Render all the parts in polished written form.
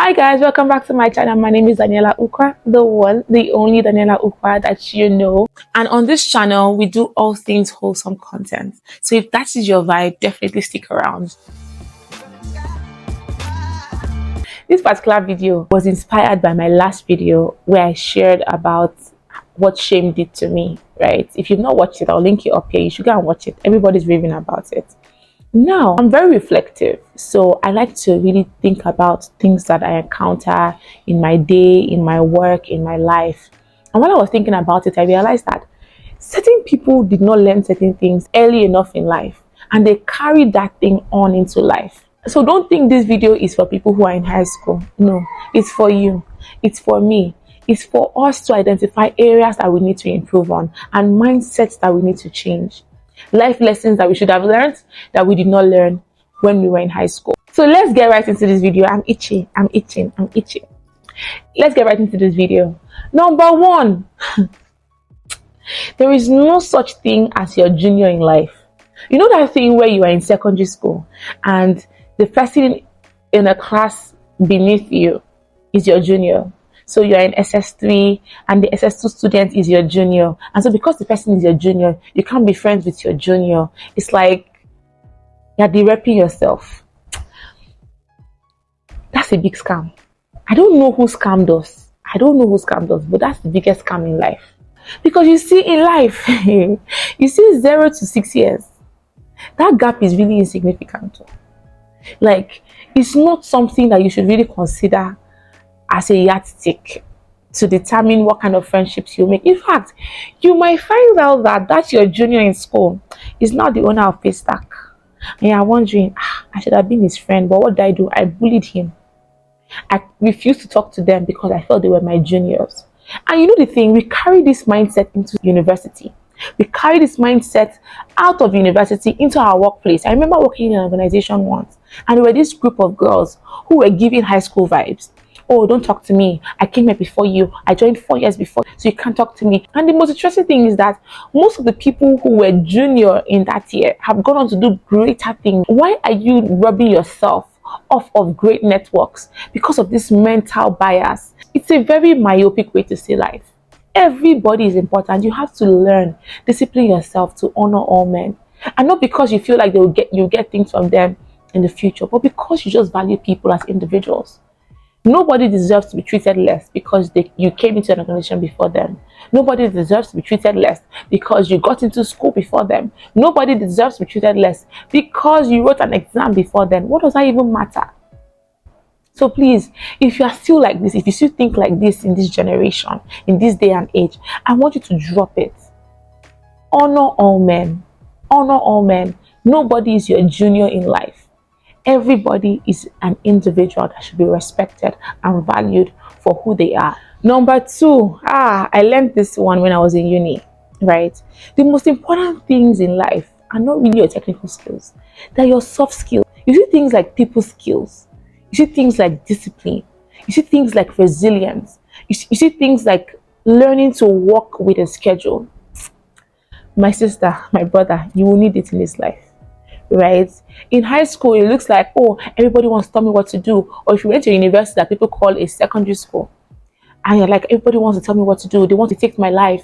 Hi guys, welcome back to my channel. My name is Daniela Ukwa, the one, the only Daniela Ukwa that you know. And on this channel, we do all things wholesome content. So if that is your vibe, definitely stick around. This particular video was inspired by my last video where I shared about what shame did to me, right? If you've not watched it, I'll link it up here. You should go and watch it. Everybody's raving about it. Now, I'm very reflective, so I like to really think about things that I encounter in my day, in my work, in my life. And while I was thinking about it, I realized that certain people did not learn certain things early enough in life, and they carried that thing on into life. So don't think this video is for people who are in high school. No, it's for you. It's for me. It's for us to identify areas that we need to improve on and mindsets that we need to change. Life lessons that we should have learned that we did not learn when we were in high school. So let's get right into this video. I'm itching. Let's get right into this video. Number one, there is no such thing as your junior in life. You know that thing where you are in secondary school and the person in a class beneath you is your junior. So you're in SS3 and the SS2 student is your junior. And so because the person is your junior, you can't be friends with your junior. It's like you're de-repping yourself. That's a big scam. I don't know who scammed us. But that's the biggest scam in life. Because you see in life, you see 0 to 6 years. That gap is really insignificant. Like, it's not something that you should really consider as a yardstick to determine what kind of friendships you make. In fact, you might find out that your junior in school is not the owner of Paystack. And you're wondering, I should have been his friend, but what did I do? I bullied him. I refused to talk to them because I felt they were my juniors. And you know the thing, we carry this mindset into university. We carry this mindset out of university into our workplace. I remember working in an organization once, and there were this group of girls who were giving high school vibes. Oh, don't talk to me. I came here before you. I joined 4 years before, so you can't talk to me. And the most interesting thing is that most of the people who were junior in that year have gone on to do greater things. Why are you robbing yourself off of great networks? Because of this mental bias. It's a very myopic way to see life. Everybody is important. You have to learn, discipline yourself to honor all men. And not because you feel like you'll get things from them in the future, but because you just value people as individuals. Nobody deserves to be treated less because you came into an organization before them. Nobody deserves to be treated less because you got into school before them. Nobody deserves to be treated less because you wrote an exam before them. What does that even matter? So please, if you are still like this, if you still think like this in this generation, in this day and age, I want you to drop it. Honor all men. Honor all men. Nobody is your junior in life. Everybody is an individual that should be respected and valued for who they are. Number two, I learned this one when I was in uni, right? The most important things in life are not really your technical skills. They're your soft skills. You see things like people skills. You see things like discipline. You see things like resilience. You see things like learning to work with a schedule. My sister, my brother, you will need it in this life. Right? In high school, it looks like, oh, everybody wants to tell me what to do. Or if you went to a university that people call a secondary school, and you're like, everybody wants to tell me what to do. They want to take my life.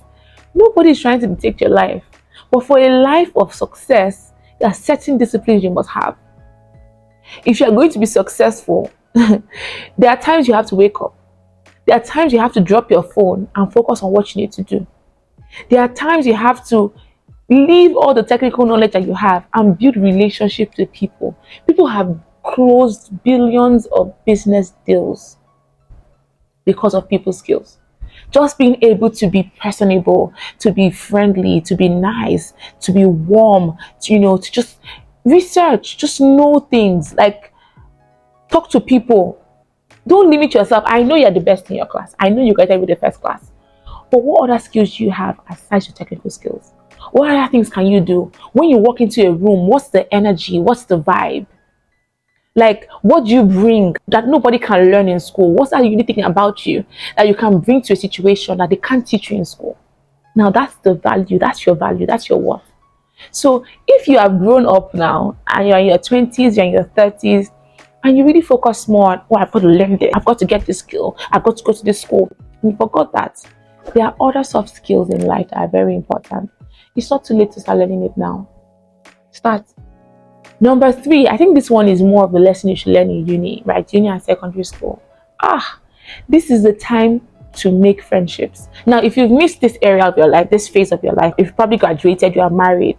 Nobody is trying to take your life. But for a life of success, there are certain disciplines you must have. If you are going to be successful, there are times you have to wake up. There are times you have to drop your phone and focus on what you need to do. There are times you have to leave all the technical knowledge that you have and build relationships with people. People have closed billions of business deals because of people skills. Just being able to be personable, to be friendly, to be nice, to be warm, to just research, just know things, like talk to people. Don't limit yourself. I know you're the best in your class. I know you graduated with the first class. But what other skills do you have aside your technical skills? What other things can you do? When you walk into a room, what's the energy? What's the vibe? Like, what do you bring that nobody can learn in school? What's that unique thing about you that you can bring to a situation that they can't teach you in school? Now, that's the value. That's your value. That's your worth. So if you have grown up now and you're in your 20s, you're in your 30s, And you really focus more on, oh, I've got to learn this, I've got to get this skill, I've got to go to this school. And you forgot that there are other soft skills in life that are very important. It's not too late to start learning it now. Start. Number 3, I think this one is more of a lesson you should learn in uni, right? Uni and secondary school. This is the time to make friendships. Now, if you've missed this area of your life, this phase of your life, if you've probably graduated, you are married.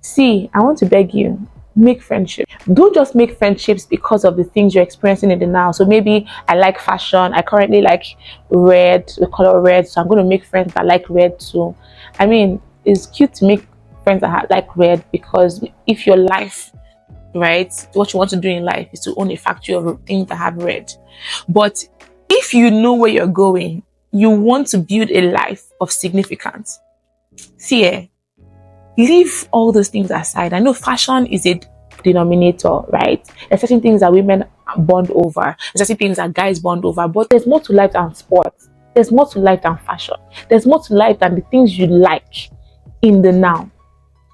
See, I want to beg you, make friendships. Don't just make friendships because of the things you're experiencing in the now. So maybe I like fashion. I currently like red, the color red. So I'm going to make friends that like red too. I mean, it's cute to make friends that like red, because if your life, right, what you want to do in life is to own a factory of things that have red. But if you know where you're going, you want to build a life of significance. See, leave all those things aside. I know fashion is a denominator, right? There's certain things that women bond over, there's certain things that guys bond over, but there's more to life than sports. There's more to life than fashion. There's more to life than the things you like in the now.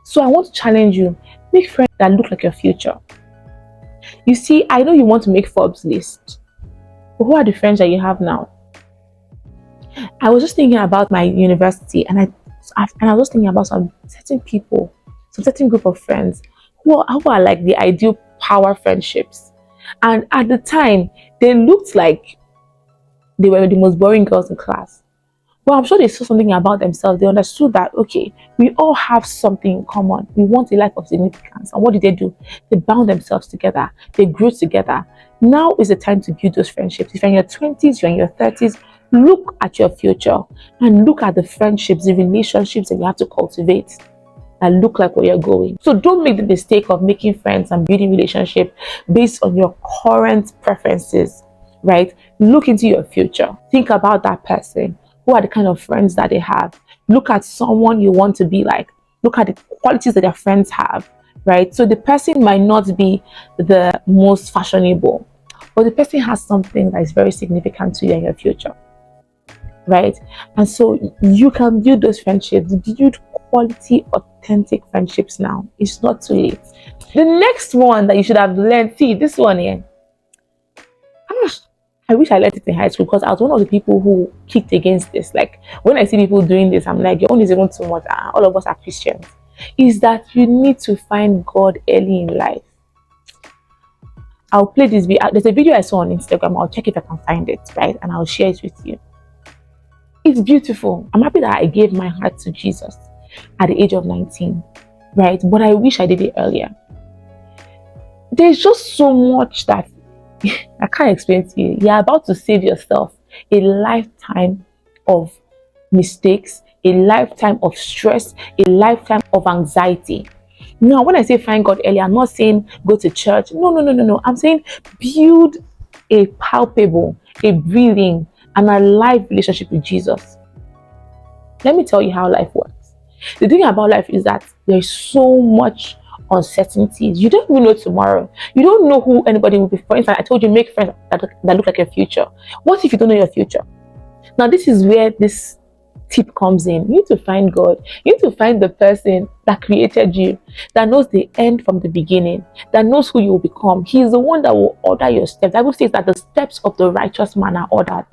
So I want to challenge you, make friends that look like your future. You see, I know you want to make Forbes list, but who are the friends that you have now? I was just thinking about my university, and I was just thinking about some certain people, some certain group of friends who are like the ideal power friendships. And at the time, they looked like they were the most boring girls in class. But I'm sure they saw something about themselves. They understood that, okay, we all have something in common. We want a life of significance. And what did they do? They bound themselves together. They grew together. Now is the time to build those friendships. If you're in your 20s, you're in your 30s, look at your future and look at the friendships, the relationships that you have to cultivate and look like where you're going. So don't make the mistake of making friends and building relationships based on your current preferences, right? Look into your future. Think about that person. Who are the kind of friends that they have? Look at someone you want to be like. Look at the qualities that their friends have, right? So the person might not be the most fashionable, but the person has something that is very significant to you in your future, right? And so you can build those friendships, build quality, authentic friendships now. It's not too late. The next one that you should have learned, see this one here. I wish I learned it in high school, because I was one of the people who kicked against this. Like, when I see people doing this, I'm like, your own is even too much. All of us are Christians. Is that you need to find God early in life. I'll play this video. There's a video I saw on Instagram. I'll check if I can find it, right? And I'll share it with you. It's beautiful. I'm happy that I gave my heart to Jesus at the age of 19, right? But I wish I did it earlier. There's just so much that I can't explain to you. You're about to save yourself a lifetime of mistakes, a lifetime of stress, a lifetime of anxiety. Now, when I say find God early, I'm not saying go to church. No. I'm saying build a palpable, a breathing, and a live relationship with Jesus. Let me tell you how life works. The thing about life is that there's so much uncertainties. You don't even know tomorrow. You don't know who anybody will be. For instance, I told you, make friends that look like your future. What if you don't know your future? Now, this is where this tip comes in. You need to find God. You need to find the person that created you, that knows the end from the beginning, that knows who you will become. He is the one that will order your steps. The Bible says that the steps of the righteous man are ordered.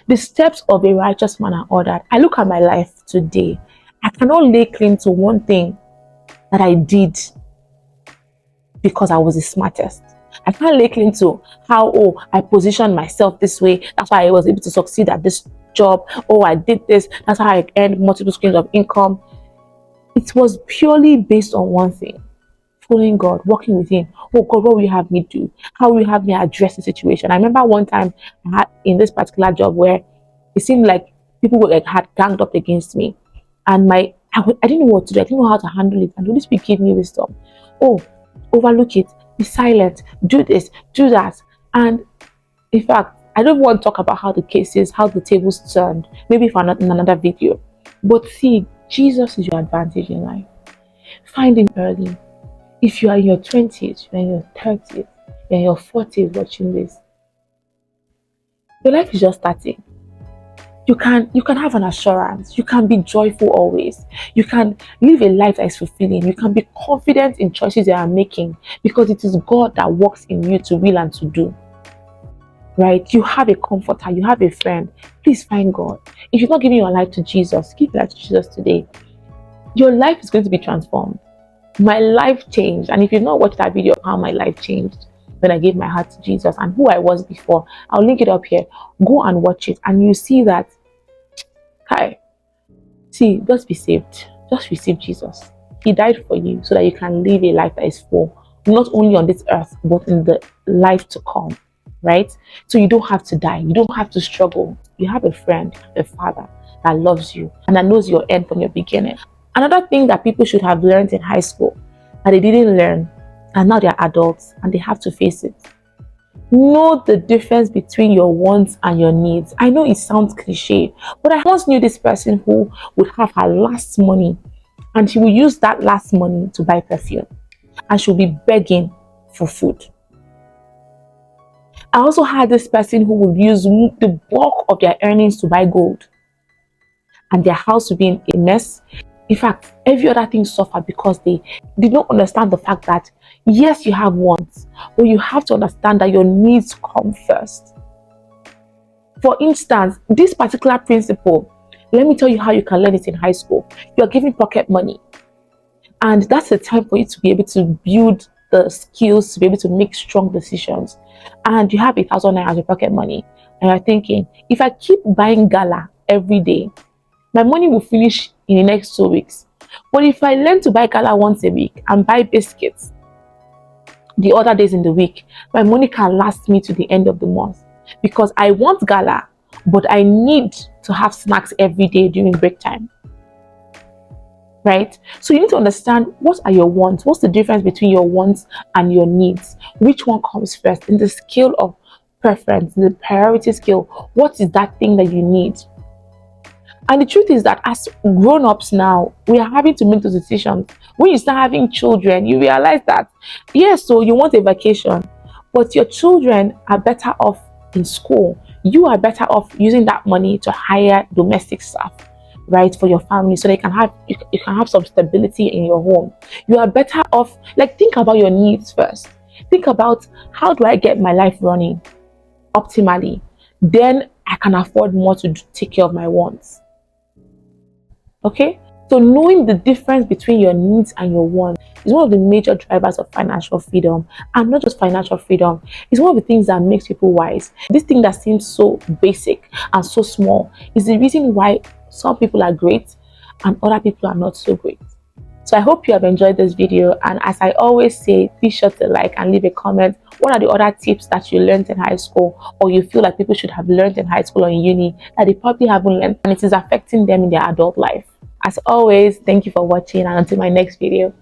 The steps of a righteous man are ordered. I look at my life today. I cannot lay claim to one thing that I did because I was the smartest. I can't lay claim to how, I positioned myself this way. That's why I was able to succeed at this job. I did this. That's how I earned multiple streams of income. It was purely based on one thing: following God, working with Him. Oh God, what will you have me do? How will you have me address the situation? I remember one time I had in this particular job where it seemed like people had ganged up against me, and I didn't know what to do. I didn't know how to handle it. And the Holy Spirit gave me wisdom. Overlook it. Be silent. Do this. Do that. And in fact, I don't want to talk about how the tables turned. Maybe for in another video. But see, Jesus is your advantage in life. Find Him early. If you are in your 20s, you're in your 30s, you're in your 40s watching this, your life is just starting. You can have an assurance. You can be joyful always. You can live a life that is fulfilling. You can be confident in choices you are making because it is God that works in you to will and to do. Right? You have a comforter, you have a friend. Please find God. If you're not giving your life to Jesus, give your life to Jesus today. Your life is going to be transformed. My life changed. And if you've not watched that video of how my life changed when I gave my heart to Jesus and who I was before, I'll link it up here. Go and watch it and you see that, hi, see, just be saved. Just receive Jesus. He died for you so that you can live a life that is full, not only on this earth, but in the life to come, right? So you don't have to die. You don't have to struggle. You have a friend, a father that loves you and that knows your end from your beginning. Another thing that people should have learned in high school that they didn't learn, and now they're adults and they have to face it. Know the difference between your wants and your needs. I know it sounds cliche, but I once knew this person who would have her last money and she will use that last money to buy perfume and she'll be begging for food. I also had this person who would use the bulk of their earnings to buy gold and their house would be in a mess. In fact, every other thing suffered because they did not understand the fact that yes, you have wants, but you have to understand that your needs come first. For instance, this particular principle, let me tell you how you can learn it in high school. You're given pocket money, and that's the time for you to be able to build the skills to be able to make strong decisions. And you have 1,000 naira as your pocket money, and you're thinking, if I keep buying gala every day, my money will finish in the next 2 weeks. But if I learn to buy gala once a week and buy biscuits the other days in the week, my money can last me to the end of the month because I want gala, but I need to have snacks every day during break time. Right? So you need to understand, what are your wants? What's the difference between your wants and your needs? Which one comes first in the scale of preference, the priority scale? What is that thing that you need? And the truth is that as grown-ups now, we are having to make those decisions. When you start having children, you realize that, yes, so you want a vacation, but your children are better off in school. You are better off using that money to hire domestic staff, right, for your family, so they can have you can have some stability in your home. You are better off, like, think about your needs first. Think about, how do I get my life running optimally? Then I can afford more to take care of my wants. Okay, so knowing the difference between your needs and your wants is one of the major drivers of financial freedom. And not just financial freedom, it's one of the things that makes people wise. This thing that seems so basic and so small is the reason why some people are great and other people are not so great. So I hope you have enjoyed this video, and as I always say, be sure to like and leave a comment. What are the other tips that you learned in high school, or you feel like people should have learned in high school or in uni that they probably haven't learned and it is affecting them in their adult life? As always, thank you for watching, and until my next video.